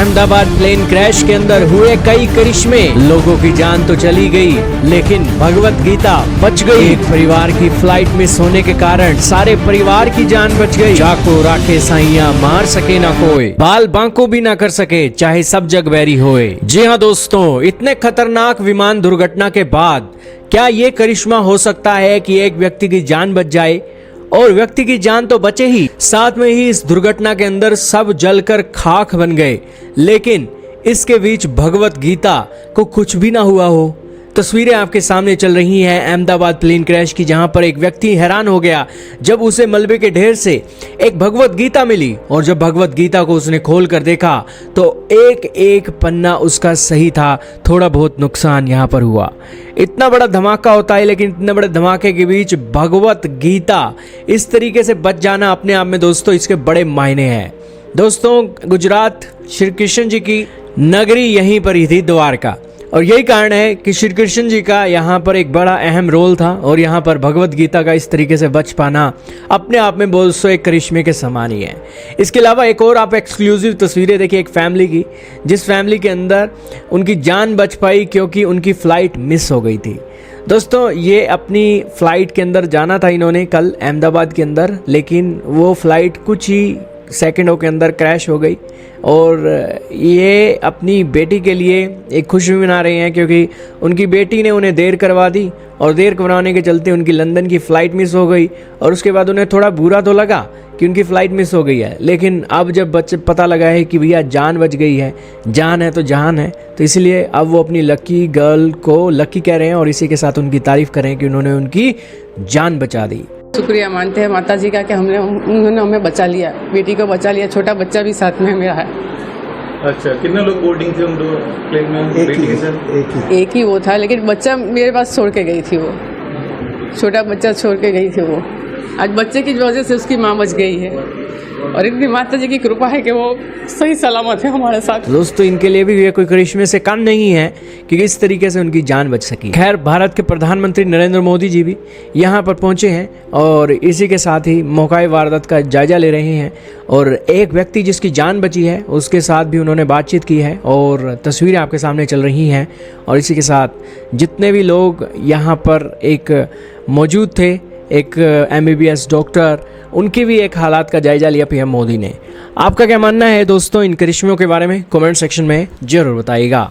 Ahmedabad plane crash के अंदर हुए कई करिश्मे, लोगों की जान तो चली गई लेकिन भगवत गीता बच गई। एक परिवार की फ्लाइट मिस होने के कारण सारे परिवार की जान बच गई। जाको राखे साइया मार सके ना कोई, बाल बांको भी ना कर सके चाहे सब जग बैरी होए। जी हाँ दोस्तों, इतने खतरनाक विमान दुर्घटना के बाद क्या ये करिश्मा हो सकता है कि एक व्यक्ति की जान बच जाए? और व्यक्ति की जान तो बचे ही, साथ में ही इस दुर्घटना के अंदर सब जलकर खाक बन गए, लेकिन इसके बीच भगवत गीता को कुछ भी ना हुआ हो। तस्वीरें आपके सामने चल रही हैं अहमदाबाद प्लेन क्रैश की, जहां पर एक व्यक्ति हैरान हो गया जब उसे मलबे के ढेर से एक भगवत गीता मिली, और जब भगवत गीता को उसने खोल कर देखा तो एक एक पन्ना उसका सही था। थोड़ा बहुत नुकसान यहाँ पर हुआ। इतना बड़ा धमाका होता है, लेकिन इतने बड़े धमाके के बीच भगवत गीता इस तरीके से बच जाना अपने आप में दोस्तों इसके बड़े मायने हैं। दोस्तों, गुजरात श्री कृष्ण जी की नगरी यहीं पर ही थी, द्वारका, और यही कारण है कि श्री कृष्ण जी का यहाँ पर एक बड़ा अहम रोल था, और यहाँ पर भगवत गीता का इस तरीके से बच पाना अपने आप में दोस्तों एक करिश्मे के समान ही है। इसके अलावा एक और आप एक्सक्लूसिव तस्वीरें देखिए एक फैमिली की, जिस फैमिली के अंदर उनकी जान बच पाई क्योंकि उनकी फ़्लाइट मिस हो गई थी। दोस्तों, ये अपनी फ़्लाइट के अंदर जाना था इन्होंने कल अहमदाबाद के अंदर, लेकिन वो फ़्लाइट कुछ ही सेकंडों के अंदर क्रैश हो गई, और ये अपनी बेटी के लिए एक खुशी मना रहे हैं क्योंकि उनकी बेटी ने उन्हें देर करवा दी, और देर करवाने के चलते उनकी लंदन की फ़्लाइट मिस हो गई। और उसके बाद उन्हें थोड़ा बुरा तो लगा कि उनकी फ़्लाइट मिस हो गई है, लेकिन अब जब बच्चे पता लगा है कि भैया जान बच गई है, जान है तो जहान है, तो इसलिए अब वो अपनी लकी गर्ल को लकी कह रहे हैं, और इसी के साथ उनकी तारीफ़ कर रहे हैं कि उन्होंने उनकी जान बचा दी। शुक्रिया मानते हैं माता जी का कि उन्होंने हमें बचा लिया, बेटी को बचा लिया, छोटा बच्चा भी साथ में मेरा है। अच्छा, कितने लोग बोर्डिंग थे उन दो प्लेन में? बेटी के साथ एक ही वो था, लेकिन बच्चा मेरे पास छोड़ के गई थी, वो छोटा बच्चा छोड़ के गई थी वो। आज बच्चे की वजह से उसकी माँ बच गई है, और इतनी माता जी की कृपा है कि वो सही सलामत है हमारे साथ। दोस्तों, इनके लिए भी ये कोई करिश्मे से कम नहीं है कि इस तरीके से उनकी जान बच सकी। खैर, भारत के प्रधानमंत्री नरेंद्र मोदी जी भी यहाँ पर पहुँचे हैं, और इसी के साथ ही मौकाए वारदात का जायजा ले रहे हैं, और एक व्यक्ति जिसकी जान बची है उसके साथ भी उन्होंने बातचीत की है, और तस्वीरें आपके सामने चल रही हैं। और इसी के साथ जितने भी लोग यहाँ पर एक मौजूद थे, एक MBBS डॉक्टर, उनके भी एक हालात का जायजा लिया PM मोदी ने। आपका क्या मानना है दोस्तों इन करिश्मों के बारे में? कमेंट सेक्शन में जरूर बताइएगा।